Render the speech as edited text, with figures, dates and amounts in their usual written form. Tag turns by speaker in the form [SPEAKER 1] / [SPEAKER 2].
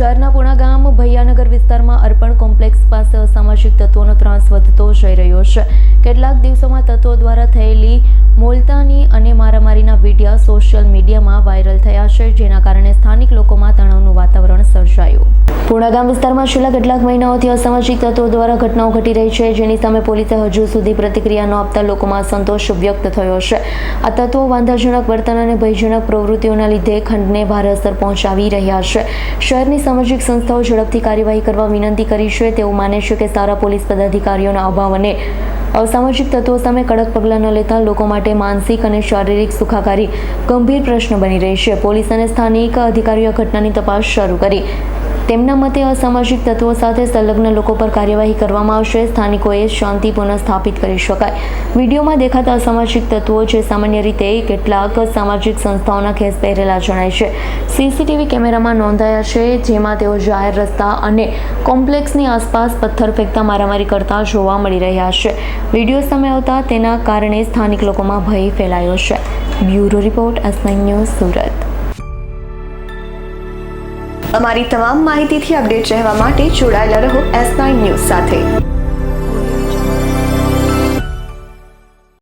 [SPEAKER 1] શહેરના પુણા ગામ ભૈયાનગર વિસ્તારમાં અર્પણ કોમ્પ્લેક્સ પાસે અસામાજિક તત્વોનો ત્રાસ વધતો જઈ રહ્યો છે। કેટલાક દિવસોમાં તત્વો દ્વારા થયેલી મોલતાની અને મારામારીના વિડીયો સોશિયલ મીડિયામાં વાયરલ થયા છે, જેના કારણે સ્થાનિક લોકોમાં તણાવનું વાતાવરણ સર્જાયું। પુણા ગામ વિસ્તારમાં છેલ્લા કેટલાક મહિનાઓથી અસામાજિક તત્વો દ્વારા ઘટનાઓ ઘટી રહી છે, જેની સામે પોલીસે હજુ સુધી પ્રતિક્રિયા ન આપતા લોકોમાં અસંતોષ વ્યક્ત થયો છે। આ તત્વો વાંધાજનક વર્તન અને ભયજનક પ્રવૃત્તિઓના લીધે ખંડને ભારે અસર પહોંચાડી રહ્યા છે। શહેરની સામાજિક સંસ્થાઓ ઝડપથી કાર્યવાહી કરવા વિનંતી કરી છે। તેઓ માને છે કે સારા પોલીસ પદાધિકારીઓના અભાવ અને અસામાજિક તત્વો સામે કડક પગલાં ન લેતા લોકો માટે માનસિક અને શારીરિક સુખાકારી ગંભીર પ્રશ્ન બની રહી છે। પોલીસ અને સ્થાનિક અધિકારીઓએ ઘટનાની તપાસ શરૂ કરી। તેમના મતે અસામાજિક તત્વો સાથે સંલગ્ન લોકો પર કાર્યવાહી કરવામાં આવશે। સ્થાનિકોએ શાંતિ પુનઃસ્થાપિત કરી શકાય। વિડીયોમાં દેખાતા અસામાજિક તત્વો જે સામાન્ય રીતે કેટલાક સામાજિક સંસ્થાઓના ખેસ પહેરેલા જણાય છે, સીસીટીવી કેમેરામાં નોંધાયા છે, જેમાં તેઓ જાહેર રસ્તા અને કોમ્પ્લેક્સની આસપાસ પથ્થર ફેંકતા મારામારી કરતા જોવા મળી રહ્યા છે। વિડીયો સામે આવતા તેના કારણે સ્થાનિક લોકોમાં ભય ફેલાયો છે। Bureau report, S9 news, Surat.
[SPEAKER 2] અમારી તમામ માહિતીથી અપડેટ રહેવા માટે જોડાયેલા રહો S9 ન્યૂઝ સાથે।